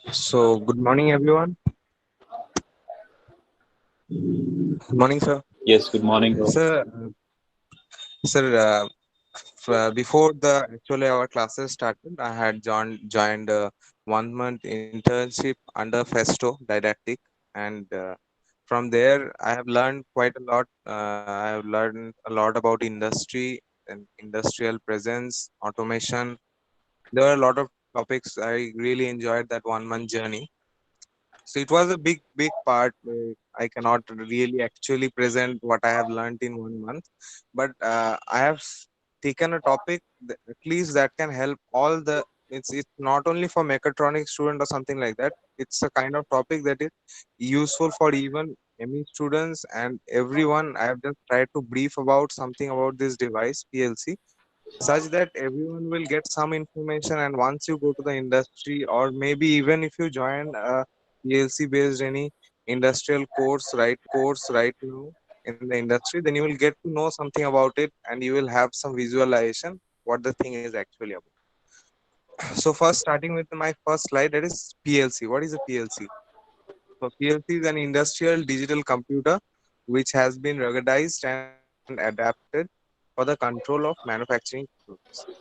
So, good morning, everyone. Good morning, sir. Yes, good morning. Sir, sir, before the actually our classes started, I had joined a 1 month internship under Festo Didactic, and from there I have learned quite a lot. I have learned a lot about industry and industrial presence, automation. There were a lot of topics. I really enjoyed that 1 month journey. So it was a big part. I cannot really actually present what I have learned in 1 month, but I have taken a topic at least that can help all the. It's not only for mechatronics student or something like that. It's a kind of topic that is useful for even ME students and everyone. I have just tried to brief about something about this device PLC, such that everyone will get some information, and once you go to the industry, or maybe even if you join a PLC based any industrial course right now in the industry, then you will get to know something about it and you will have some visualization what the thing is actually about. So first, starting with my first slide, that is PLC. What is a PLC? So PLC is an industrial digital computer which has been ruggedized and adapted for the control of manufacturing process.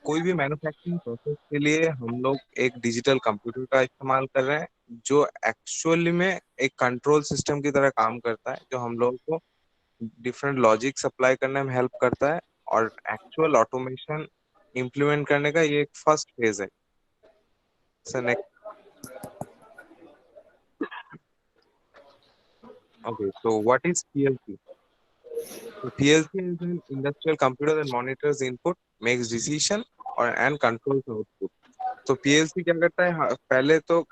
कोई भी manufacturing process के लिए हम लोग एक digital computer का इस्तेमाल कर रहे हैं, जो एक्चुअली में एक कंट्रोल सिस्टम की तरह काम करता है, जो हम लोगों को डिफरेंट लॉजिक सप्लाई करने में हेल्प करता है, और एक्चुअल ऑटोमेशन इम्प्लीमेंट करने का ये एक फर्स्ट फेज है. Sir next. Okay, so what is PLC? So PLC is an industrial computer that monitors input, makes decision और and controls output. तो PLC क्या करता है? पहले तो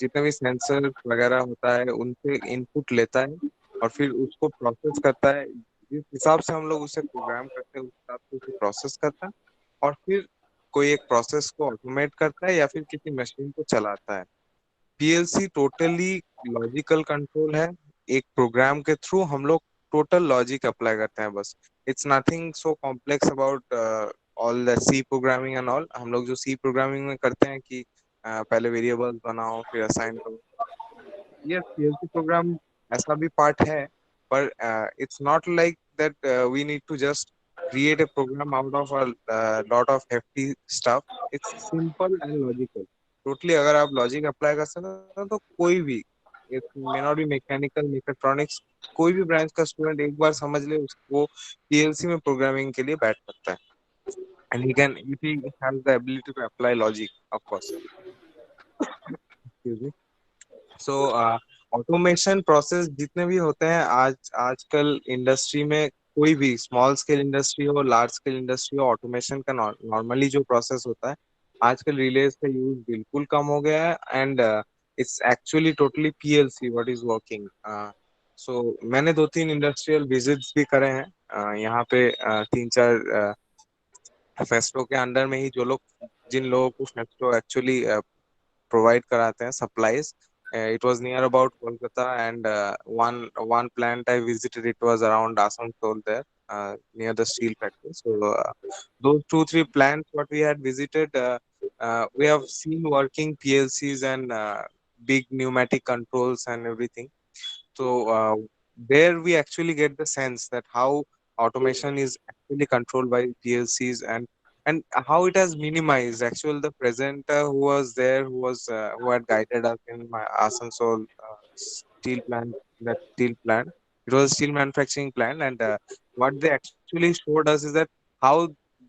जितने भी सेंसर वगैरह होता है उनसे इनपुट लेता है और फिर उसको प्रोसेस करता है. जिस हिसाब से हम लोग उसे प्रोग्राम करते हैं उस हिसाब से उसे प्रोसेस करता है, और फिर कोई एक प्रोसेस को ऑटोमेट करता है या फिर किसी मशीन को चलाता है. पीएलसी टोटली लॉजिकल कंट्रोल है. एक प्रोग्राम के थ्रू हम लोग टोटल लॉजिक अप्लाई करते हैं बस. It's nothing so complex about all the C programming and all. हम लोग जो सी प्रोग्रामिंग में करते हैं कि पहले वेरिएबल्स बनाओ फिर असाइन करो, ये पीएलसी प्रोग्राम ऐसा भी पार्ट है, पर it's not like that we need to just create a program out of a lot of hefty stuff. It's simple and logical. Totally अगर आप लॉजिक अप्लाई कर सकते हो तो कोई भी, it may not be mechanical mechatronics, कोई भी ब्रांच का स्टूडेंट एक बार समझ ले उसको पीएलसी में प्रोग्रामिंग के लिए बैठ सकता है. And he can if he has the ability to apply logic of course. So automation process जितने भी होते हैं आजकल इंडस्ट्री में, कोई भी स्मॉल स्केल इंडस्ट्री हो लार्ज स्केल इंडस्ट्री हो, ऑटोमेशन का नॉर्मली जो प्रोसेस होता है आजकल रिलेज का यूज बिल्कुल कम हो गया है. And it's actually totally PLC what is working. So मैंने 2-3 इंडस्ट्रियल विजिट्स भी करे हैं. यहाँ पे 3-4 फेस्टो के अंडर में ही जो लोग, जिन लोगों को Festo actually provide karate hain supplies. It was near about Kolkata, and one plant I visited, it was around Asansol there, near the steel factory. So those 2-3 plants what we had visited, we have seen working PLCs and big pneumatic controls and everything. So there we actually get the sense that how automation is actually controlled by PLCs, and how it has minimized. Actually, the presenter who was there, who had guided us in my Asansol steel plant, that steel plant. It was a steel manufacturing plant, and what they actually showed us is that how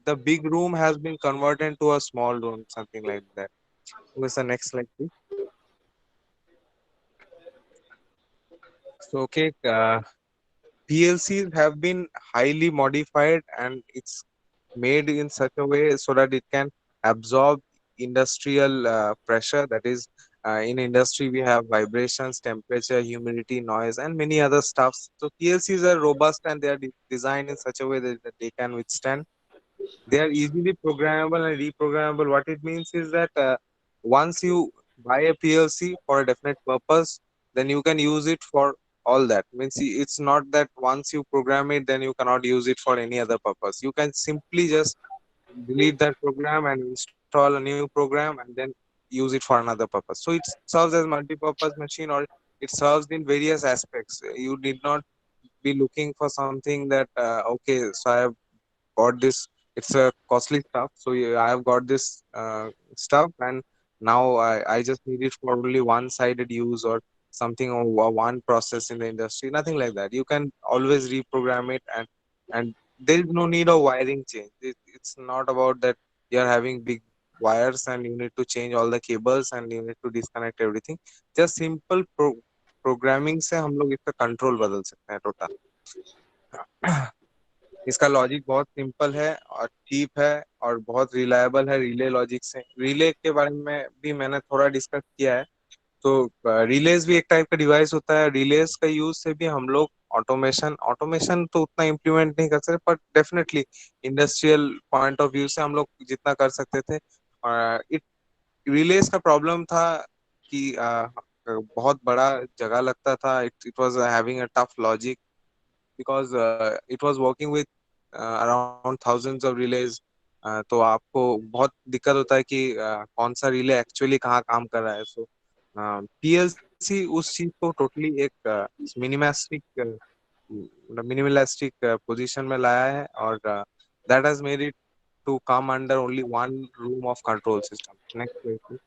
the big room has been converted to a small room, something like that. What's the next slide, please? So, okay, PLCs have been highly modified, and it's made in such a way so that it can absorb industrial pressure. That is, in industry we have vibrations, temperature, humidity, noise, and many other stuffs. So PLCs are robust and they are designed in such a way that they can withstand. They are easily programmable and reprogrammable. What it means is that once you buy a PLC for a definite purpose, then you can use it for all that. Means it's not that once you program it, then you cannot use it for any other purpose. You can simply just delete that program and install a new program, and then use it for another purpose. So it serves as multi-purpose machine, or it serves in various aspects. You need not be looking for something that okay, so I have got this, it's a costly stuff, so I have got this stuff, and now I just need it for only one-sided use or something, or one process in the industry. Nothing like that. You can always reprogram it, and there is no need of wiring change. It's not about that you're having big wires and you need to change all the cables and you need to disconnect everything. Just simple programming से हम लोग इसका control बदल सकते हैं total. इसका logic बहुत simple है और चीप है और बहुत रिलायबल है रिले लॉजिक से। रिले के बारे में भी मैंने थोड़ा डिस्कस किया है। तो रिलेज भी एक टाइप का डिवाइस होता है। रिलेज का यूज से भी हम लोग ऑटोमेशन ऑटोमेशन तो उतना इम्प्लीमेंट नहीं कर सकते, but definitely industrial point of view से हम लोग जितना कर सकते थे। इट रिलेज का प्रॉब्लम था कि बहुत बड़ा जगह लगता था। It was having a tough logic because it was working with around thousands of release. तो आपको बहुत दिक्कत होता है कि कौन सा रिले एक्चुअली कहाँ काम कर रहा है। सो पीएलसी उस चीज को टोटली एक मिनिमलिस्टिक मिनिमलिस्टिक पोजीशन में लाया है, और that has made it to come under only one room of control system. Next slide, please.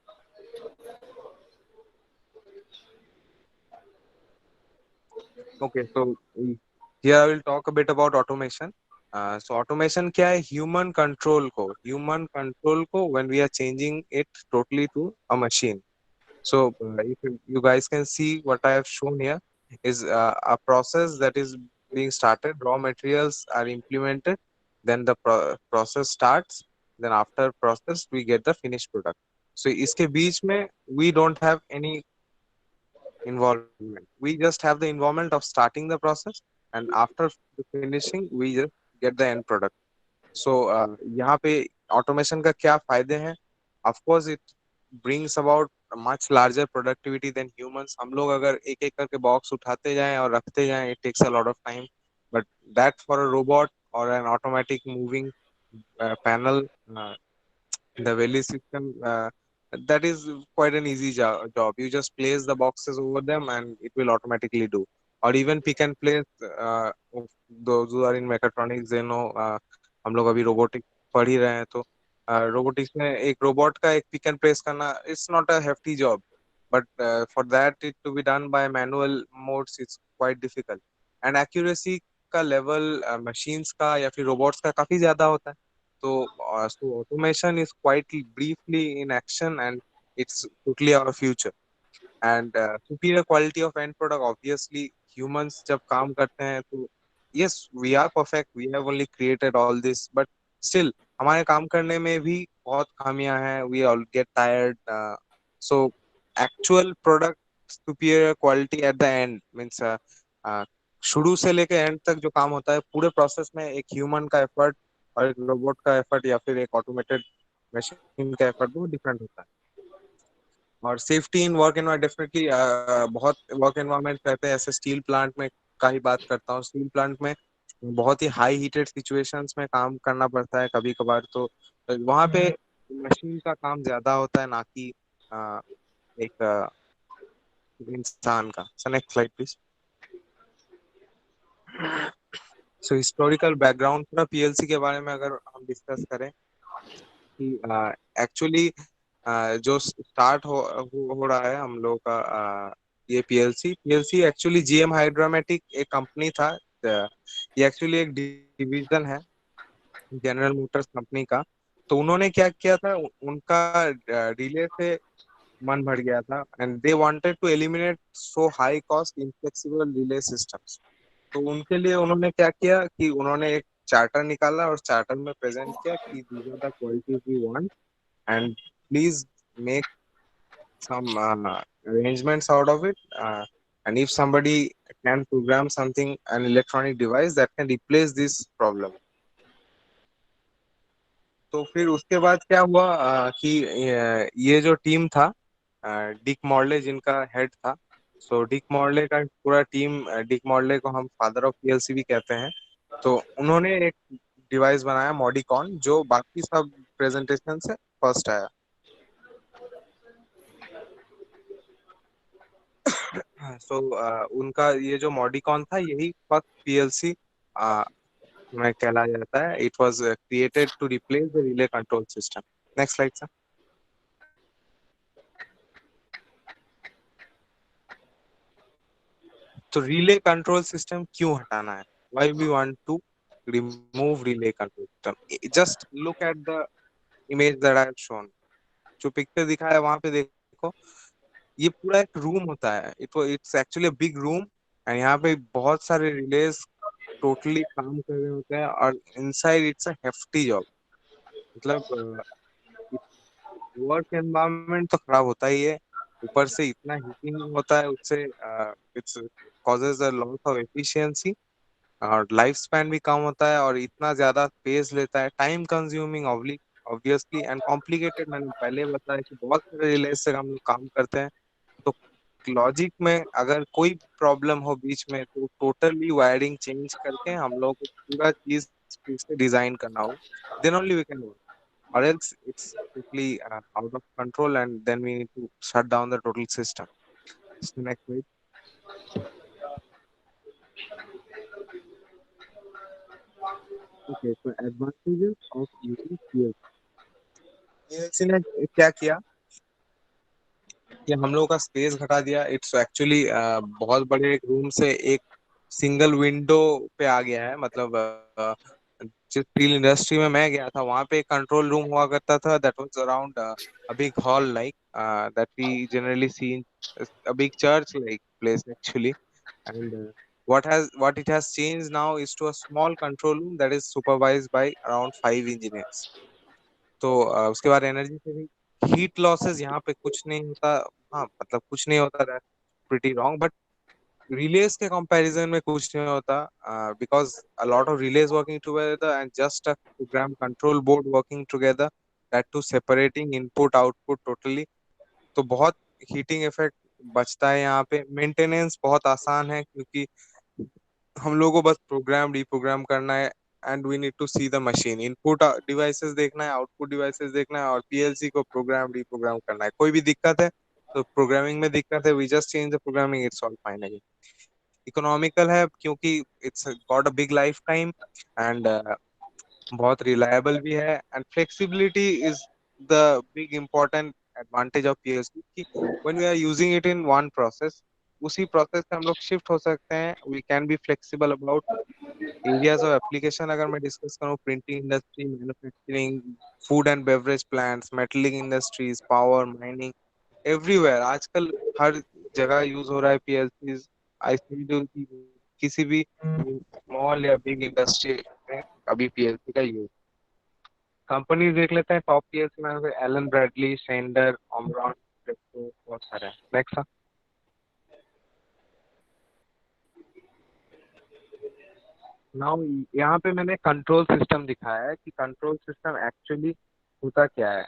Okay, so here I will talk a bit about automation. So automation क्या है? Human control को when we are changing it totally to a machine. So if you guys can see what I have shown here is a process that is being started. Raw materials are implemented, then the process starts. Then after process we get the finished product. So इसके बीच में we don't have any involvement. We just have the involvement of starting the process, and after the finishing we just get the end product. So यहाँ पे automation का क्या फायदे हैं? Of course it brings about a much larger productivity than humans. हम लोग अगर एक एक करके बॉक्स उठाते जाएं और रखते जाएं, it takes a lot of time. But that for a robot or an automatic moving panel, uh, the Veli system, that is quite an easy job. You just place the boxes over them and it will automatically do. Or even pick and place, those who are in mechatronics, they know, हम लोग अभी robotics पढ़ ही रहे हैं, तो robotics में एक robot का एक पिक एंड प्लेस करना, it's not a hefty job, but for that it to be done by manual modes it's quite difficult. And accuracy का लेवल मशीन्स का या फिर रोबोट्स का काफी ज्यादा होता है। So automation is quite briefly in action, and it's totally our future. And superior quality of end product, obviously humans जब काम करते हैं तो yes we are perfect, we have only created all this, but still हमारे काम करने में भी बहुत खामियां हैं। We all get tired. So actual product superior quality at the end means uh, शुरू से लेके एंड तक जो काम होता है पूरे प्रोसेस में, एक ह्यूमन का एफर्ट और एक रोबोट का एफर्ट या फिर एक ऑटोमेटेड मशीन का एफर्ट वो डिफरेंट होता है। और safety in work environment definitely बहुत वर्क एनवायरमेंट रहते हैं। ऐसे स्टील प्लांट में का ही बात करता हूँ। स्टील प्लांट में बहुत ही हाई हीटेड सिचुएशंस में काम करना पड़ता है कभी कभार, तो वहां पे मशीन का काम ज्यादा होता है ना कि अ, एक इंसान का। So next slide please. So historical background थोड़ा पीएलसी के बारे में अगर हम डिस्कस करें कि एक्चुअली जो स्टार्ट हो रहा है हम लोग का ये पीएलसी एक्चुअली जीएम हाइड्रामेटिक एक कंपनी था। ये एक्चुअली एक डिवीजन है जनरल मोटर्स कंपनी का। तो उन्होंने क्या किया था, उनका रिले से मन भर गया था, and they wanted to eliminate so high cost inflexible relay systems. तो उनके लिए उन्होंने क्या किया कि उन्होंने एक चार्टर निकाला और चार्टर में प्रेजेंट किया कि these are the qualities we want, and please make some arrangements out of it. And if somebody can program something, an electronic device that can replace this problem. तो फिर उसके बाद क्या हुआ कि ये जो टीम था, डिक मॉर्ले जिनका हेड था। सो डिक मॉर्ले का पूरा टीम, डिक मॉर्ले को हम फादर ऑफ पीएलसी भी कहते हैं। तो उन्होंने एक डिवाइस बनाया मॉडिकॉन, जो बाकी सब प्रेजेंटेशन से फर्स्ट आया। सो उनका ये जो मॉडिकॉन था यही फर्स्ट पीएलसी में कहला जाता है. It was created to replace the relay control system. Next slide sir. तो रिले कंट्रोल सिस्टम क्यों हटाना है? Why we want to remove relay control system? Just look at the image that I have shown. जो picture दिखाया है वहां पे देखो. ये पूरा एक रूम होता है. It's actually big room. And यहाँ पे बहुत सारे रिलेज टोटली काम कर रहे होते हैं. और inside it's a hefty job. मतलब वर्क एनवायरनमेंट तो खराब होता ही है. ऊपर से इतना हीटिंग होता है उससे its causes a loss of efficiency. और लाइफ स्पैन भी कम होता है और इतना ज्यादा स्पेस लेता है. Time consuming obviously and complicated. मैंने पहले बताया कि बहुत सारे रिलेज से हम लोग काम करते हैं. तो लॉजिक में अगर कोई प्रॉब्लम हो बीच में तो टोटली वायरिंग चेंज करके हम लोग को पूरा चीज फिर से डिजाइन करना होगा. Then only we can work. Or else it's totally out of control and then we need to shut down the total system. So next page. Okay, so advantages of using PLC. PLC ने क्या किया कि हम लोग का space घटा दिया. It's actually बहुत बड़े एक रूम से एक सिंगल विंडो पे आ गया है. मतलब जिस स्टील इंडस्ट्री में मैं गया था वहां पे एक कंट्रोल रूम हुआ करता था. That was around a big hall like that we generally see in a big church like place actually. And what it has changed now is to a small control room that is supervised by around 5 engineers. तो उसके बाद energy saving heat losses यहाँ पे कुछ नहीं होता. हाँ मतलब कुछ नहीं होता. That pretty wrong. But relays के कंपैरिजन में कुछ नहीं होता. Because a lot of relays working together and just a program control board working together. That to separating input output totally. तो बहुत हीटिंग इफेक्ट बचता है यहाँ पे. मेंटेनेंस बहुत आसान है क्योंकि हम लोगों को बस प्रोग्राम रिप्रोग्राम करना है. And we need to see the machine. Input devices देखना है, आउटपुट डिवाइसेस देखना है और पीएलसी को प्रोग्राम रिप्रोग्राम करना है. कोई भी दिक्कत है तो प्रोग्रामिंग में दिक्कत है, we just change the programming, it's all fine again. Economical है क्योंकि it's got a big life time. And बहुत रिलायबल भी है. And flexibility is the big important advantage of PLC कि when we are using it in one process उसी प्रोसेस से हम लोग शिफ्ट हो सकते हैं. We can be flexible about areas of application. अगर मैं डिस्कस करूँ printing industry, manufacturing, food and beverage plants, metalling industries, power, mining, everywhere आजकल हर जगह यूज हो रहा है पीएलसी. आई सी किसी भी स्मॉल या बिग इंडस्ट्री में अभी पीएलसी का यूज. कंपनी देख लेते हैं टॉप पीएलसी में से एलन ब्रैडली, शेंडर, ओमरॉन, बहुत सारे हैं. नेक्स्ट. नाउ यहाँ पे मैंने कंट्रोल सिस्टम दिखाया है कि कंट्रोल सिस्टम एक्चुअली होता क्या है.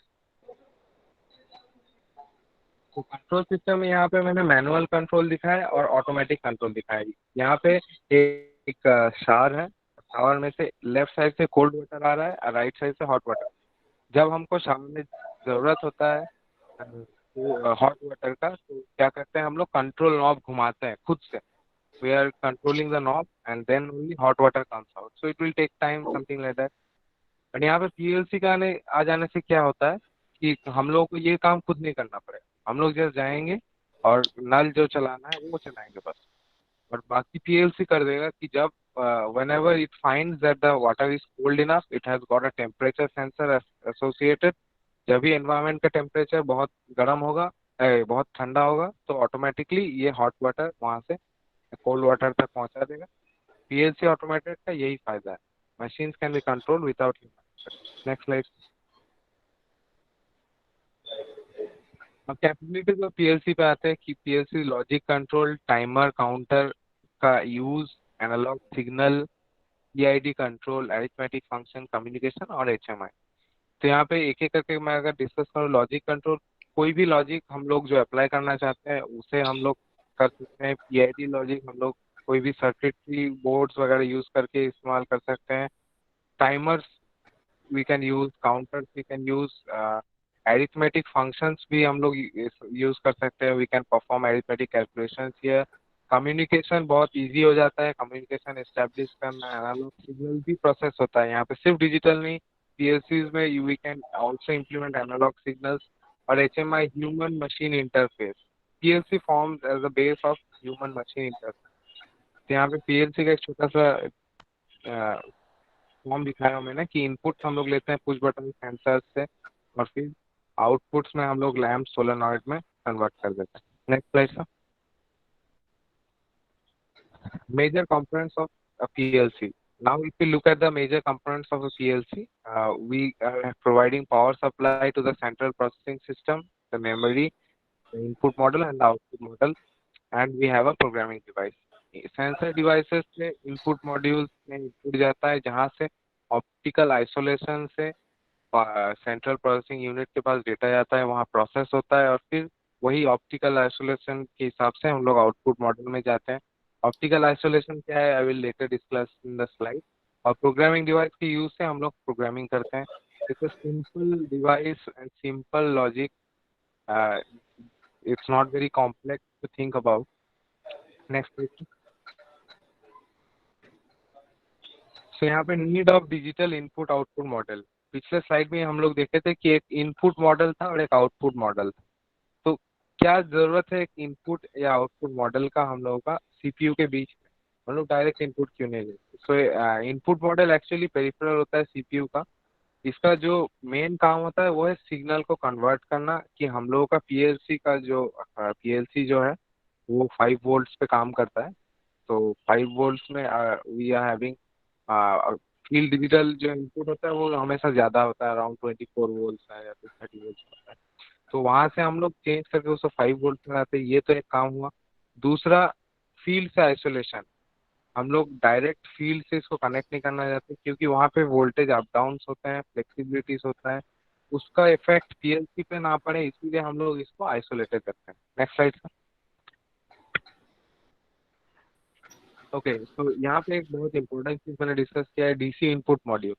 तो कंट्रोल सिस्टम में यहाँ पे मैंने मैनुअल कंट्रोल दिखाया है और ऑटोमेटिक कंट्रोल दिखाया है. यहाँ पे एक शावर है. शावर में से लेफ्ट साइड से कोल्ड वाटर आ रहा है और राइट साइड से हॉट वाटर. जब हमको शावर में जरूरत होता है तो हॉट वाटर का तो क्या करते हैं हम लोग कंट्रोल नॉब घुमाते हैं खुद से. We are controlling the knob and then only hot water comes out. So it will take time something like that. But यहाँ पे पीएलसी का आने आ जाने से क्या होता है कि हम लोगों को ये काम खुद नहीं करना पड़ेगा. हम लोग जस्ट जाएंगे और नल जो चलाना है वो चलाएंगे बस. और बाकी पीएलसी कर देगा कि जब whenever it finds that the water is cold enough, it has got a temperature sensor associated. जब भी एनवायरनमेंट का टेम्परेचर बहुत गर्म होगा, बहुत ठंडा होगा तो ऑटोमेटिकली ये हॉट वाटर वहां से कोल्ड वाटर तक पहुंचा देगा. पीएलसी ऑटोमेटेड का यही फायदा है. Machines can be control without human. Next slide. अब कैपेबिलिटीज ऑफ पीएलसी पे आते हैं कि PLC logic control, timer, counter का use, analogue signal, PID control, arithmetic function, communication और एचएमआई. तो यहाँ पे एक एक करके मैं अगर डिस्कस करूँ लॉजिक कंट्रोल, कोई भी लॉजिक हम लोग जो अप्लाई करना चाहते हैं उसे हम लोग कर सकते हैं. पीआईडी लॉजिक हम लोग कोई भी सर्किटरी बोर्ड्स वगैरह यूज करके इस्तेमाल कर सकते हैं. Timers we can use, counters we can use, arithmetic functions भी हम लोग यूज कर सकते हैं, we can perform arithmetic calculations here. Communication बहुत इजी हो जाता है, कम्युनिकेशन एस्टेब्लिश करना, एनालॉग सिग्नल भी प्रोसेस होता है यहाँ पे, सिर्फ डिजिटल नहीं, पीएलसीज में we can also implement analogue signals. और HMI human machine interface, PLC forms as the base of human machine interface. तो यहाँ पे पीएलसी का एक छोटा सा फॉर्म दिखाया मैंने कि इनपुट्स हम लोग लेते हैं पुश बटन सेंसर से, और फिर आउटपुट्स में हम लोग लैम्प सोलेनॉइड में कन्वर्ट कर देते हैं। Next slide sir. Major components of a PLC. Now, if we look at the major components of a PLC, we are providing power supply to the central processing system, the memory, the input model, and the output model, and we have a programming device. Sensor devices से input modules में input जाता है, जहाँ से optical isolation से central processing unit के पास data जाता है, वहाँ प्रोसेस होता है, और फिर वही ऑप्टिकल आइसोलेशन के हिसाब से हम लोग आउटपुट मॉडल में जाते हैं। ऑप्टिकल आइसोलेशन क्या है, I will later discuss in the slide. और प्रोग्रामिंग डिवाइस के यूज से हम लोग प्रोग्रामिंग करते हैं। It's a simple device and simple logic, it's not very complex to think about. Next. So यहाँ पे need of digital input output model, पिछले स्लाइड में हम लोग देखे थे कि एक इनपुट मॉडल था और एक आउटपुट मॉडल था। तो क्या जरूरत है एक इनपुट या आउटपुट मॉडल का हम लोगों का सीपीयू के बीच में, हम लोग डायरेक्ट इनपुट क्यों नहीं लेते? सो इनपुट मॉडल एक्चुअली पेरिफेरल होता है सीपीयू का। इसका जो मेन काम होता है वो है सिग्नल को कन्वर्ट करना, कि हम लोगों का पीएलसी का जो पीएलसी जो है वो 5 वोल्ट्स पे काम करता है। तो 5 वोल्ट्स में we are having field digital जो इनपुट होता है वो हमेशा ज्यादा होता है, अराउंड 24 वोल्ट्स है या फिर 30 वोल्ट्स होता है। तो वहां से हम लोग चेंज करके उसको 5 वोल्ट में लाते हैं, ये तो एक काम हुआ। दूसरा, फील्ड से आइसोलेशन, हम लोग डायरेक्ट फील्ड से इसको कनेक्ट नहीं करना चाहते, क्योंकि वहाँ पे वोल्टेज अप डाउन होते हैं, फ्लेक्सिबिलिटीज होता है, उसका इफेक्ट पीएलसी पे ना पड़े, इसीलिए हम लोग इसको आइसोलेटेड करते हैं। Next slide. ओके, तो यहाँ पे एक बहुत इंपॉर्टेंट चीज मैंने डिस्कस किया है, DC input module.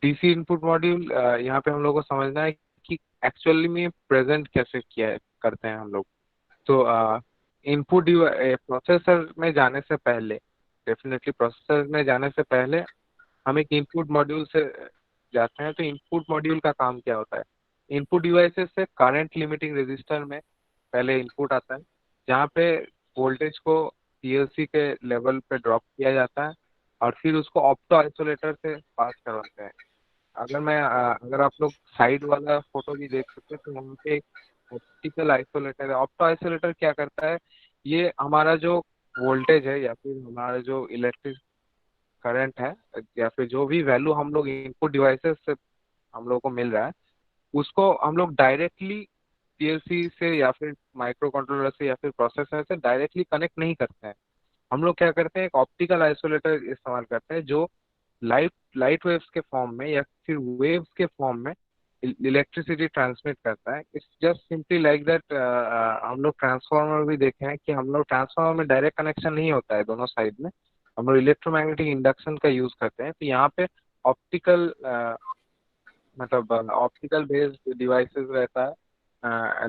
DC input module, यहाँ पे हम लोग को समझना है कि एक्चुअली में प्रेजेंट कैसे किया करते हैं हम लोग। तो इनपुट प्रोसेसर में जाने से पहले, डेफिनेटली प्रोसेसर में जाने से पहले हम एक इनपुट मॉड्यूल से जाते हैं। तो इनपुट मॉड्यूल का काम क्या होता है? इनपुट डिवाइसेस से करंट लिमिटिंग रेजिस्टर में पहले इनपुट आता है, जहाँ पे वोल्टेज को पीएलसी के लेवल पे ड्रॉप किया जाता है, और फिर उसको ऑप्टो आइसोलेटर से पास करवाते हैं। अगर आप लोग साइड वाला फोटो भी देख सकते हैं, तो वहाँ पे एक ऑप्टिकल आइसोलेटर है। ऑप्टो आइसोलेटर क्या करता है, ये हमारा जो वोल्टेज है या फिर हमारा जो इलेक्ट्रिक करंट है, या फिर जो भी वैल्यू हम लोग इनपुट डिवाइसेस से हम लोग को मिल रहा है, उसको हम लोग डायरेक्टली पीएलसी से या फिर माइक्रो कंट्रोलर से या फिर प्रोसेसर से डायरेक्टली कनेक्ट नहीं करते हैं। हम लोग क्या करते हैं, एक ऑप्टिकल आइसोलेटर इस्तेमाल करते हैं, जो लाइट लाइट वेव्स के फॉर्म में या फिर वेव्स के फॉर्म में इलेक्ट्रिसिटी ट्रांसमिट करता है। It's just simply like that. हम लोग ट्रांसफार्मर भी देखे हैं कि हम लोग ट्रांसफार्मर में डायरेक्ट कनेक्शन नहीं होता है दोनों साइड में, हम लोग इलेक्ट्रोमैग्नेटिक इंडक्शन का यूज करते हैं। तो यहाँ पे ऑप्टिकल मतलब ऑप्टिकल बेस्ड डिवाइसेस रहता है।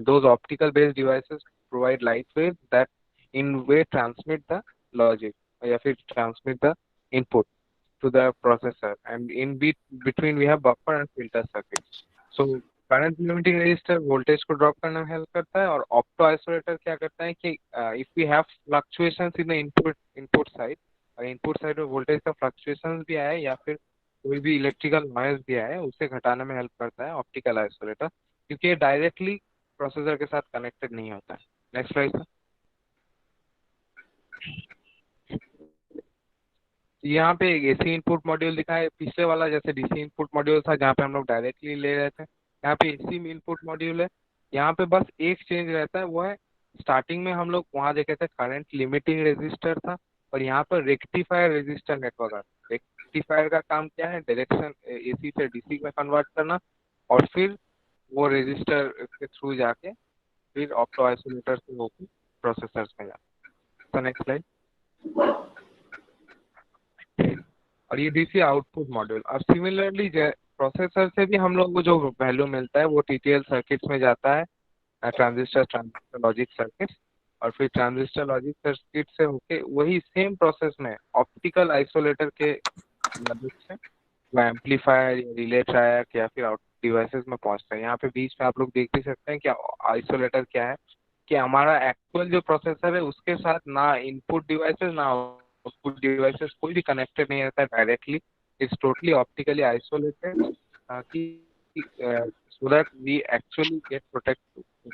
Those optical based devices provide light wave that in way transmit the logic या फिर transmit the input to the processor, and in between we have buffer and filter circuits. So current limiting resistor voltage को drop करने में help करता है, और opto isolator क्या करता है कि if we have fluctuations in the input side, और इनपुट साइड में वोल्टेज का फ्लक्चुएशंस भी आए या फिर कोई भी इलेक्ट्रिकल नॉइज भी आए, उसे घटाने में हेल्प करता है ऑप्टिकल आइसोलेटर, क्योंकि ये डायरेक्टली प्रोसेसर के साथ कनेक्टेड नहीं होता है। Next slide. यहाँ पे एक एसी इनपुट मॉड्यूल दिखा है, पिछले वाला जैसे डीसी इनपुट मॉड्यूल था जहाँ पे हम लोग डायरेक्टली ले रहे थे, यहाँ पे एसी इनपुट मॉड्यूल है। यहाँ पे बस एक चेंज रहता है, वो है स्टार्टिंग में हम लोग वहाँ देखे थे करंट लिमिटिंग रेजिस्टर था, और यहाँ पर रेक्टिफायर रेजिस्टर नेटवर्क है। रेक्टिफायर का काम क्या है, डायरेक्शन एसी से डीसी में कन्वर्ट करना, और फिर वो रेजिस्टर के थ्रू जाके फिर ऑप्टो आइसोलेटर से होकर प्रोसेसर में जाता है। Next slide. और ये डीसी आउटपुट मॉड्यूल। और सिमिलरली प्रोसेसर से भी हम लोग को जो वैल्यू मिलता है वो टीटीएल सर्किट्स में जाता है, ट्रांजिस्टर लॉजिक सर्किट, और फिर ट्रांजिस्टर लॉजिक सर्किट से होके वही सेम प्रोसेस में ऑप्टिकल आइसोलेटर के मदद से वो एम्पलीफायर या रिले ट्रायक या फिर आउटपुट डिवाइसेस में पहुंचता है। यहाँ पे बीच में आप लोग देख भी सकते हैं कि आइसोलेटर क्या है, कि हमारा एक्चुअल जो प्रोसेसर है उसके साथ ना इनपुट डिवाइसेस ना आउटपुट डिवाइसेस कोई भी कनेक्टेड नहीं रहता है directly. It's totally optically isolated, ताकि so that we actually get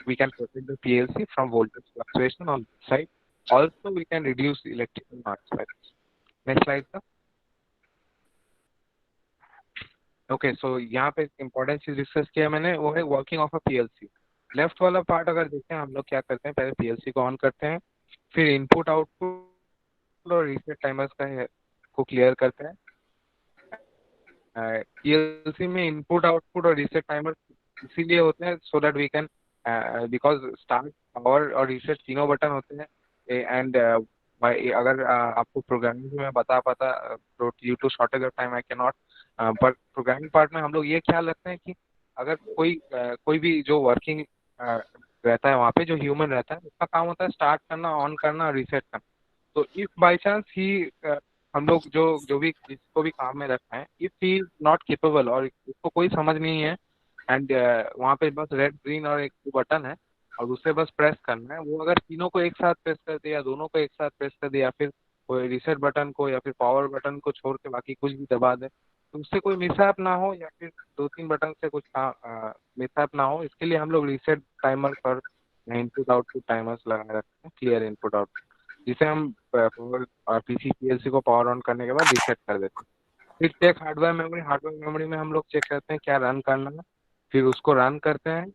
we can protect the PLC from voltage fluctuation on this side. Also, we can reduce electrical noise. Next slide, sir. Okay, so यहाँ पे important चीज discuss किया मैंने, वो है working of a PLC. Left वाला part अगर देखें हम लोग क्या करते हैं, पहले पीएलसी को ऑन करते हैं, फिर इनपुट आउटपुट और रीसेट टाइमर्स को क्लियर करते हैं। पीएलसी में इनपुट आउटपुट और रीसेट टाइमर इसीलिए होते हैं so that we can, because start power और रीसेट तीनों बटन होते हैं। एंड अगर आपको प्रोग्रामिंग में बता पाता, due to shortage of time I can not, पर प्रोग्रामिंग पार्ट में हम लोग ये ख्याल रखते हैं कि अगर कोई भी जो वर्किंग रहता है वहाँ पे जो ह्यूमन रहता है उसका काम होता है स्टार्ट करना, ऑन करना, रीसेट करना। तो इफ बाई चांस ही हम लोग जो भी जिसको भी काम में रखा है, if he is not capable और उसको कोई समझ नहीं है, एंड वहाँ पे बस रेड ग्रीन और एक बटन है और उसे बस प्रेस करना है, वो अगर तीनों को एक साथ प्रेस कर दिया, दोनों को एक साथ प्रेस कर दिया, फिर कोई रीसेट बटन को या फिर पावर बटन को छोड़ के बाकी कुछ भी दबा दे, तो उससे कोई मिसहैप ना हो या फिर दो तीन बटन से कुछ मिसहैप ना हो, इसके लिए हम लोग रीसेट टाइमर पर इनपुट आउटपुट टाइमर्स लगा रखते हैं, क्लियर इनपुट आउटपुट, जिसे हम पावर पीसी पीएलसी को पावर ऑन करने के बाद रीसेट कर देते हैं। फिर चेक हार्डवेयर मेमोरी में हम लोग चेक करते हैं क्या रन करना है, फिर उसको रन करते हैं,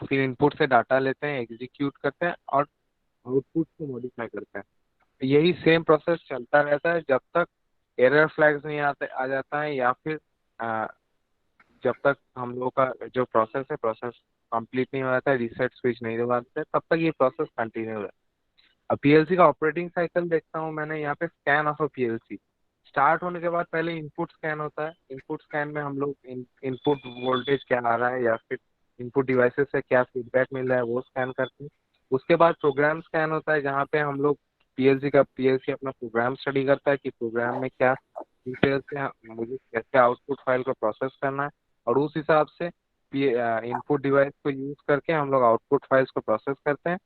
फिर इनपुट से डाटा लेते हैं, एग्जीक्यूट करते हैं और आउटपुट को मॉडिफाई करते हैं। यही सेम प्रोसेस चलता रहता है जब तक एरर फ्लैग्स नहीं आते आ जाता है, या फिर अ, जब तक हम लोग का जो प्रोसेस कंप्लीट नहीं हो जाता है, रीसेट स्विच नहीं दबाते हैं, तब तक ये प्रोसेस कंटिन्यू रहता है। अब पीएलसी का ऑपरेटिंग साइकिल देखता हूँ मैंने यहाँ पे, scan of a PLC start होने के बाद पहले इनपुट स्कैन होता है। इनपुट स्कैन में हम लोग इनपुट वोल्टेज क्या आ रहा है या फिर इनपुट डिवाइसेस से क्या फीडबैक मिल रहा है वो स्कैन करते हैं। उसके बाद प्रोग्राम स्कैन होता है, जहाँ पे हम लोग पीएलसी अपना प्रोग्राम स्टडी करता है कि प्रोग्राम में क्या डिटेल्स है, मुझे कैसे आउटपुट फाइल को प्रोसेस करना है, और उस हिसाब से इनपुट डिवाइस को यूज करके हम लोग आउटपुट फाइल्स को प्रोसेस करते हैं।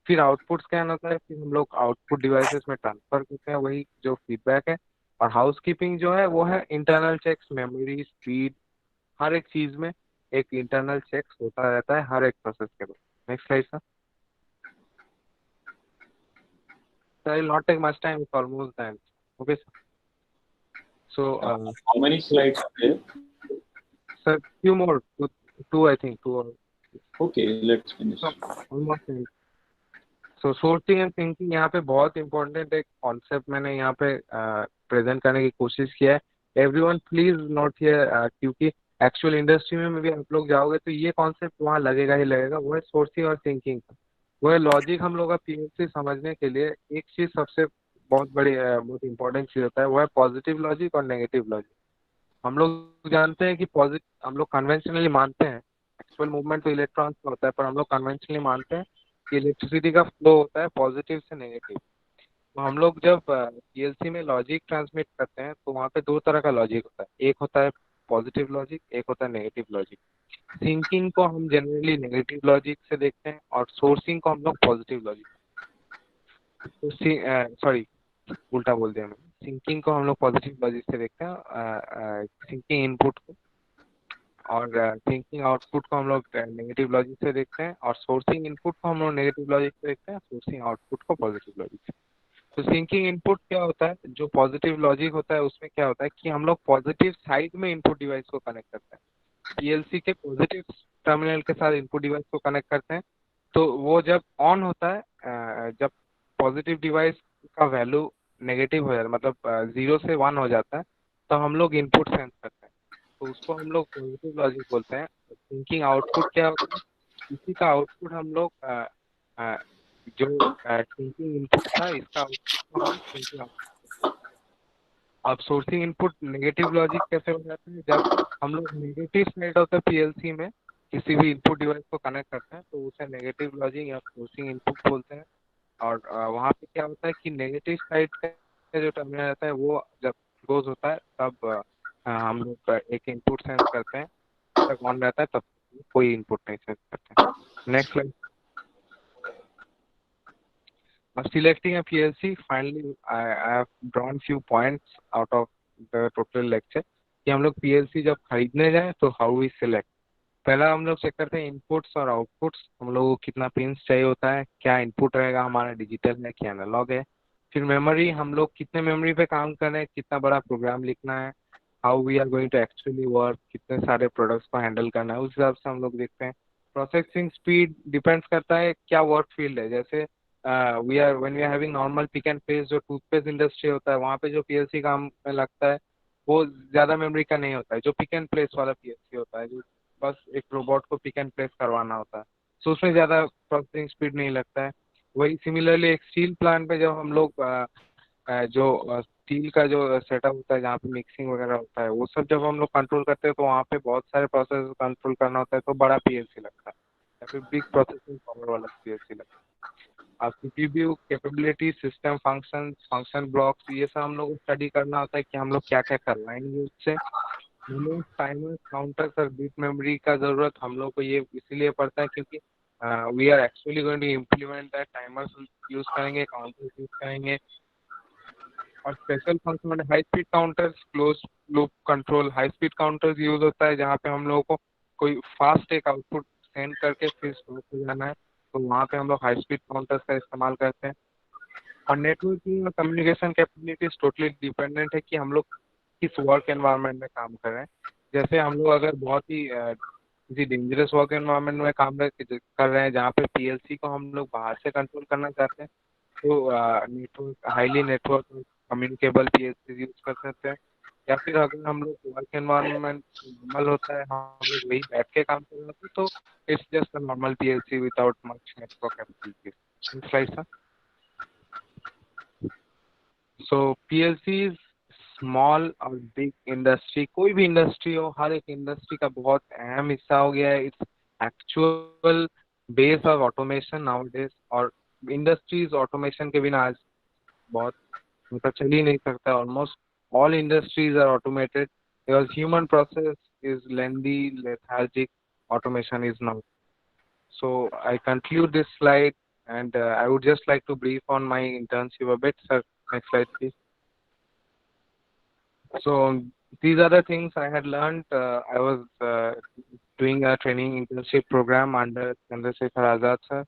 फिर आउटपुट स्कैन होता है, फिर हम लोग आउटपुट डिवाइसेस में ट्रांसफर करते हैं वही जो फीडबैक है। और हाउस कीपिंग जो है वो है इंटरनल चेक्स, मेमोरी, स्पीड, हर एक चीज में एक इंटरनल चेक्स होता रहता है हर एक प्रोसेस के बाद। Next slide sir. Sir I will not take much time, it's almost done. Okay sir. So how many slides are there? Sir few more, two I think, two और Okay, let's finish. Almost. So sourcing and thinking यहाँ पे बहुत important एक concept मैंने यहाँ पे present करने की कोशिश किया है। एवरीवन प्लीज नोट हियर, क्योंकि एक्चुअल इंडस्ट्री में भी आप लोग जाओगे तो ये कॉन्सेप्ट वहाँ लगेगा ही लगेगा। वो है सोर्सिंग और थिंकिंग, वो है लॉजिक। हम लोग का पीएलसी समझने के लिए एक चीज सबसे बहुत बड़ी बहुत इंपॉर्टेंट चीज होता है, वो है पॉजिटिव लॉजिक और नेगेटिव लॉजिक। हम लोग जानते हैं कि पॉजिटिव, हम लोग कन्वेंशनली मानते हैं एक्चुअल मूवमेंट तो इलेक्ट्रॉन्स का होता है, पर हम लोग कन्वेंशनली मानते हैं कि इलेक्ट्रिसिटी का फ्लो होता है पॉजिटिव से नेगेटिव। तो हम लोग जब पीएलसी में लॉजिक ट्रांसमिट करते हैं तो वहाँ पे दो तरह का लॉजिक होता है, एक होता है पॉजिटिव लॉजिक, एक होता है नेगेटिव लॉजिक। थिंकिंग को हम जनरली नेगेटिव लॉजिक से देखते हैं और सोर्सिंग को हम लोग पॉजिटिव लॉजिक, तो सॉरी उल्टा बोल दिया मैंने, थिंकिंग को हम लोग पॉजिटिव लॉजिक से देखते हैं, थिंकिंग इनपुट को, और थिंकिंग आउटपुट को हम लोग नेगेटिव लॉजिक से देखते हैं, और सोर्सिंग इनपुट को हम लोग नेगेटिव लॉजिक से देखते हैं, सोर्सिंग आउटपुट को पॉजिटिव लॉजिक से। तो थिंकिंग इनपुट क्या होता है, जो पॉजिटिव लॉजिक होता है उसमें क्या होता है कि हम लोग पॉजिटिव साइड में इनपुट डिवाइस को कनेक्ट करते हैं, पीएलसी के पॉजिटिव टर्मिनल के साथ इनपुट डिवाइस को कनेक्ट करते हैं। तो वो जब ऑन होता है, जब पॉजिटिव डिवाइस का वैल्यू नेगेटिव हो जाता है, मतलब 0 से 1 हो जाता है, तो हम लोग इनपुट सेंस करते हैं, तो उसको हम लोग पॉजिटिव लॉजिक बोलते हैं। थिंकिंग आउटपुट क्या होता है, इसी का आउटपुट हम लोग जो थिंकिंग इनपुट था इसका आउटपुट को हम थिंकिंग आउटपुट। अब सोर्सिंग इनपुट नेगेटिव लॉजिक कैसे हो जाता है, जब हम लोग negative side of the PLC में किसी भी इनपुट डिवाइस को कनेक्ट करते हैं तो उसे नेगेटिव लॉजिक या फोर्सिंग इनपुट बोलते हैं। और वहाँ पे क्या होता है कि नेगेटिव साइड का जो टर्मिनल रहता है वो जब क्लोज होता है तब हम लोग एक इनपुट सेंस करते हैं, जब तक ऑन रहता है तब कोई इनपुट नहीं सेंस करते हैं। Next slide. Selecting a PLC, finally I have drawn few points out of the total lecture कि हम लोग PLC जब खरीदने जाएं तो how we select। पहला हम लोग चेक करते हैं इनपुट्स और आउटपुट्स, हम लोग को कितना पिंस चाहिए होता है, क्या इनपुट रहेगा हमारा, डिजिटल है क्या एनालॉग है। फिर मेमोरी, हम लोग कितने मेमोरी पे काम कर रहे हैं, कितना बड़ा प्रोग्राम लिखना है, how we are going to actually work, कितने सारे प्रोडक्ट्स को हैंडल करना है, उस हिसाब से हम लोग देखते हैं। प्रोसेसिंग स्पीड डिपेंड्स करता है क्या वर्क फील्ड है। जैसे we are having normal pick and place, जो टूथपेस्ट इंडस्ट्री होता है वहाँ पे जो पीएलसी काम में लगता है वो ज्यादा मेमोरी का नहीं होता है। जो पिक एंड प्लेस वाला पीएलसी होता है, जो बस एक रोबोट को पिक एंड प्लेस करवाना होता है, तो उसमें ज़्यादा प्रोसेसिंग स्पीड नहीं लगता है। वही सिमिलरली एक स्टील प्लांट पे जब हम लोग जो स्टील का जो सेटअप होता है जहाँ पे मिक्सिंग वगैरह होता है वो सब जब हम लोग कंट्रोल करते हैं तो वहाँ पे बहुत सारे प्रोसेस कंट्रोल करना होता है, तो बड़ा पीएलसी लगता है या फिर बिग प्रोसेसिंग पावर वाला पीएलसी लगता है। आप CPU capability, system function, function blocks, ये सब हम लोग को स्टडी करना होता है कि हम लोग क्या क्या करवाएंगे उससे। हमें टाइमर, काउंटर और बिट मेमोरी का जरूरत हम लोग को ये इसीलिए पड़ता है क्योंकि we are actually going to implement that. Timers use करेंगे, काउंटर्स यूज करेंगे और स्पेशल फंक्शन में high speed counters, close loop control. High speed counters use होता है जहाँ पे हम लोगों को कोई फास्ट एक आउटपुट सेंड करके फिर स्टॉप हो जाना है, तो वहाँ पे हम लोग हाई स्पीड काउंटर्स का इस्तेमाल करते हैं। और नेटवर्किंग और कम्युनिकेशन कैपेबिलिटीज टोटली डिपेंडेंट है कि हम लोग किस वर्क एनवायरनमेंट में काम कर रहे हैं। जैसे हम लोग अगर बहुत ही किसी डेंजरस वर्क एनवायरनमेंट में काम कर रहे हैं जहाँ पे पीएलसी को हम लोग बाहर से कंट्रोल करना चाहते हैं तो network, highly network communicable PLC use कर सकते हैं। या फिर अगर हम लोग वर्क एनवायरनमेंट नॉर्मल होता है, हम लोग वही बैठ के काम कर रहे होते हैं, तो it's just a normal PLC without much network capability. Next slide sir. So PLC small और बिग इंडस्ट्री, कोई भी इंडस्ट्री हो, हर एक इंडस्ट्री का बहुत अहम हिस्सा हो गया है। It's actual base of automation nowadays. और इंडस्ट्रीज ऑटोमेशन के बिना आज बहुत मतलब चल ही नहीं सकता। Almost all industries are automated because human process is lengthy, lethargic, automation is now. So I conclude this slide and I would just like to brief on my internship a bit, sir. Next slide, please. So these are the things I had learned. I was doing a training internship program under Chandrasekhar Azad sir.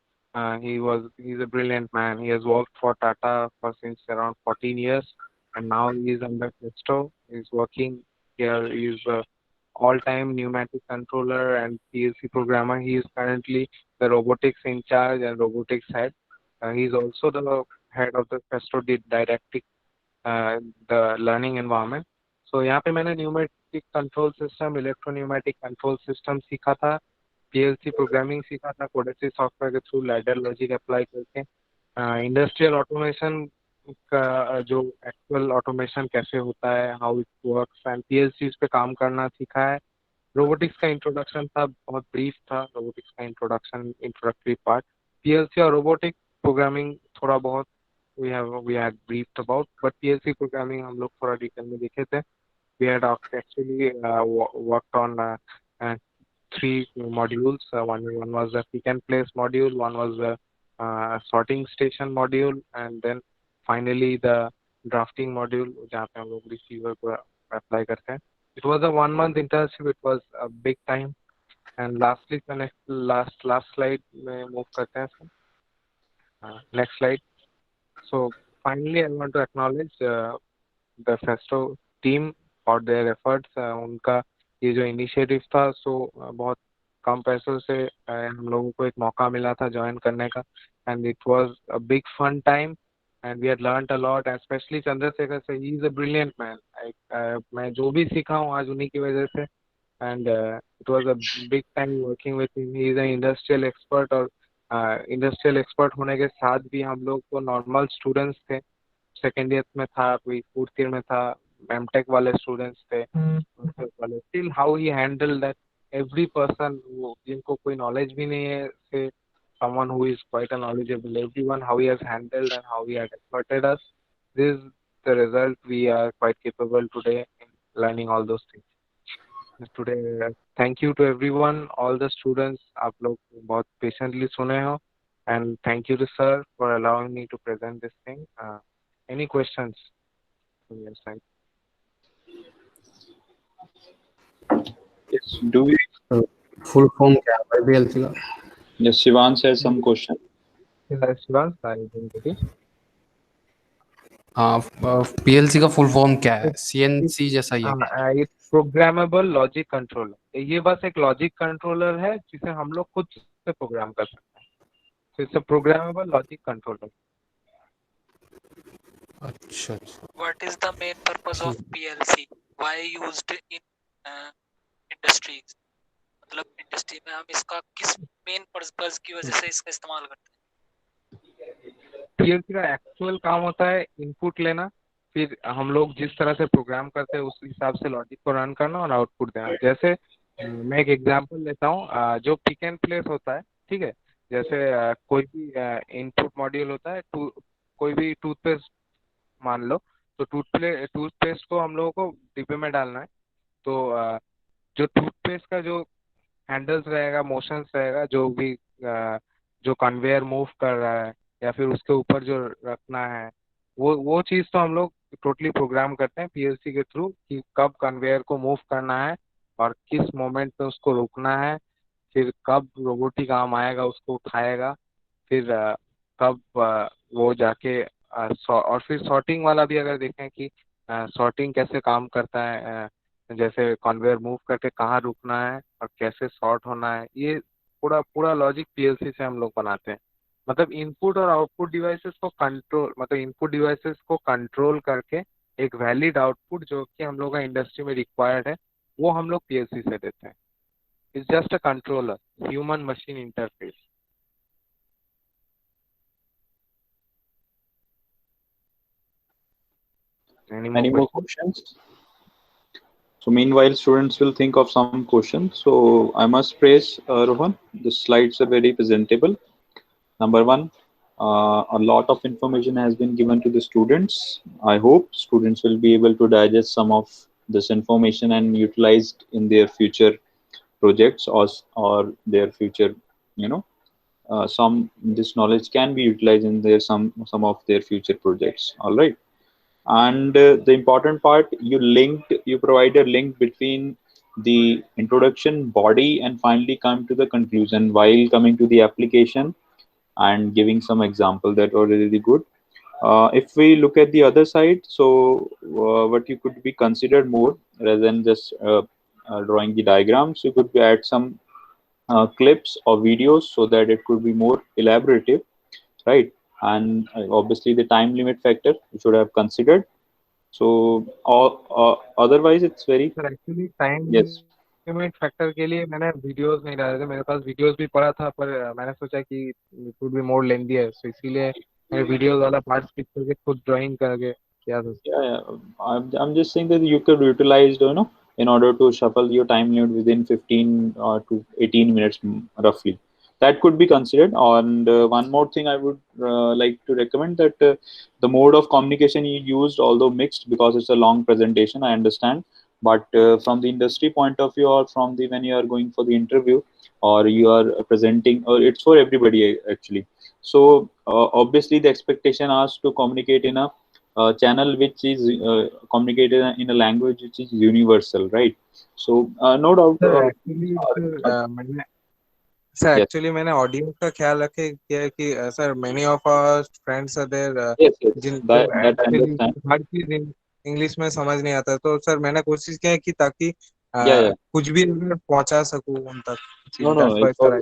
He's a brilliant man. He has worked for Tata for since around 14 years, and now he is under Festo. He's working here. He's a all-time pneumatic controller and PLC programmer. He is currently the robotics in charge and robotics head. He's also the head of the Festo Didactic, the learning environment. So यहाँ पे मैंने pneumatic control system, electro pneumatic control system सीखा था, PLC programming सीखा था कोडेसी software के through ladder logic apply करके। Industrial automation का जो एक्चुअल ऑटोमेशन कैसे होता है, how it works, and PLC पे काम करना सीखा है। रोबोटिक्स का इंट्रोडक्शन था, बहुत ब्रीफ था रोबोटिक्स का इंट्रोडक्शन, इंट्रोडक्टरी पार्ट। पीएलसी और रोबोटिक प्रोग्रामिंग थोड़ा बहुत we had briefed about, but PLC programming हम लोग थोड़ा डिटेल में देखे थे। We had actually worked on uh, three modules. One was the pick and place module, one was the sorting station module, and then finally the drafting module जहाँ पे हम लोग receiver को apply करते हैं। It was a 1 month internship. It was a big time. And lastly, the last slide में move करते हैं sir. Next slide. So finally, I want to acknowledge the Festo team for their efforts. उनका ये जो initiative था, बहुत कम पैसों से हम लोगों को एक मौका मिला था ज्वाइन करने का, and it was a big fun time and we had learned a lot, specially Chandrashekhar से। He is a brilliant man. मैं जो भी सीखा हूँ आज उन्हीं की वजह से, and it was a big time working with him. He is a industrial expert, और इंडस्ट्रियल एक्सपर्ट होने के साथ भी हम लोग तो नॉर्मल स्टूडेंट्स थे। सेकेंड ईयर में था, कोई फोर्थ ईयर में था, MTech वाले students थे, masters वाले, still how he handled that every person who जिनको कोई knowledge भी नहीं है, say someone who is quite a knowledgeable, everyone how he has handled and how he had experted us. This is the result we are quite capable today in learning all those things. Today, thank you to everyone, all the students. आप लोग बहुत patiently सुने हो, and thank you to sir for allowing me to present this thing. Any questions from your side? Yes. Do we? Full form क्या है PLC का? Yes, Shivan says some question. Shivansh, I didn't get it. हाँ, PLC का full form क्या है? CNC जैसा ही है क्या? It's programmable logic controller. ये बस एक logic controller है जिसे हम लोग खुद से प्रोग्राम कर सकते हैं. So it's a programmable logic controller. अच्छा. What is the main purpose of PLC? Why used in industries? मतलब इंडस्ट्री में हम इसका किस मेन पर्पस की वजह से इसका इस्तेमाल करते हैं? PLC का एक्चुअल काम होता है इनपुट लेना, फिर हम लोग जिस तरह से प्रोग्राम करते हैं उस हिसाब से लॉजिक को रन करना और आउटपुट देना. जैसे मैं एक एग्जांपल लेता हूँ, जो पिक एंड प्लेस होता है, ठीक है, जैसे कोई भी इनपुट मॉड्यूल होता है, कोई भी टूथपेस्ट मान लो, तो टूथपेस्ट को हम लोगों को डिब्बे में डालना है. तो जो टूथपेस्ट का जो हैंडल्स रहेगा, मोशंस रहेगा, जो भी जो कन्वेयर मूव कर रहा है या फिर उसके ऊपर जो रखना है, वो चीज़ तो हम लोग टोटली प्रोग्राम करते हैं PLC के थ्रू कि कब कन्वेयर को मूव करना है और किस मोमेंट पे उसको रोकना है, फिर कब रोबोटिक आर्म आएगा उसको उठाएगा, फिर कब वो जाके और फिर सॉर्टिंग वाला भी अगर देखें कि सॉर्टिंग कैसे काम करता है, जैसे कन्वेयर मूव करके कहाँ रुकना है और कैसे सॉर्ट होना है, ये पूरा लॉजिक PLC से हम लोग बनाते हैं. मतलब इनपुट और आउटपुट डिवाइसेस को कंट्रोल, मतलब इनपुट डिवाइसेस को कंट्रोल करके एक वैलिड आउटपुट जो कि हम लोग का इंडस्ट्री में रिक्वायर्ड है, वो हम लोग PLC से देते हैं. It's just a controller, human machine interface. Any more questions? So meanwhile, students will think of some questions. So I must praise Rohan. The slides are very presentable. Number one, a lot of information has been given to the students. I hope students will be able to digest some of this information and utilize it in their future projects or their future, some this knowledge can be utilized in their some of their future projects. All right. And the important part, you provide a link between the introduction body and finally come to the conclusion while coming to the application and giving some example that are really good. If we look at the other side, so what you could be considered more rather than just drawing the diagrams, you could add some clips or videos so that it could be more elaborative, right? And obviously the time limit factor you should have considered. So otherwise it's very sir actually time yes. Limit factor के लिए मैंने videos नहीं डाले थे. मेरे पास videos भी पड़ा था, पर मैंने सोचा कि इट वुड बी मोर लेंदी है, सो इसीलिए मैंने वीडियोस वाला पार्ट स्किप करके खुद ड्राइंग करके किया था. Yeah. I'm just saying that you could utilize, in order to shuffle your time limit within 15 to 18 minutes roughly. That could be considered. And one more thing I would like to recommend that the mode of communication you used, although mixed because it's a long presentation, I understand. But from the industry point of view, or from the when you are going for the interview, or you are presenting, or it's for everybody actually. So obviously the expectation is to communicate in a channel which is communicated in a language which is universal, right? So no doubt. Sir Yes. Actually मैंने audience का ख्याल रखे किया है कि sir many of our friends are there Yes, जिनको that I actually understand. हर चीज इंग्लिश में समझ नहीं आता, तो सर मैंने कोशिश किया है कि ताकि Yeah. कुछ भी अगर पहुंचा सकूं उन तक. No, it's all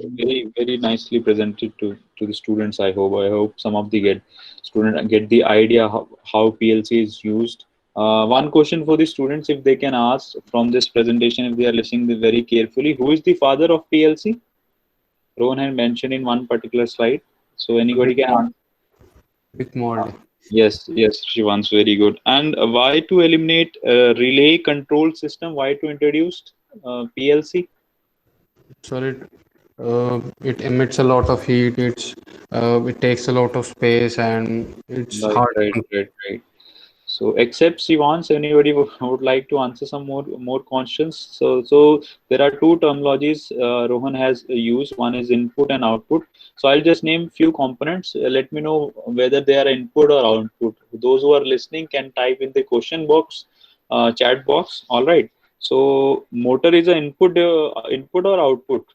very nicely presented to the students. I hope some of the student get the idea how PLC is used. One question for the students, if they can ask from this presentation, if they are listening very carefully, who is the father of PLC? Rohan had mentioned in one particular slide. So anybody can answer. Rick Morley. Yes, yes, Shivansh, very good. And why to eliminate relay control system? Why to introduce PLC? So it emits a lot of heat. It takes a lot of space, and it's Right, hard to right, control. right, right. So, except Shivansh, anybody would like to answer some more questions? So there are two terminologies Rohan has used. One is input and output. So I'll just name few components. Let me know whether they are input or output. Those who are listening can type in the question box, chat box. All right. So motor is an input or output?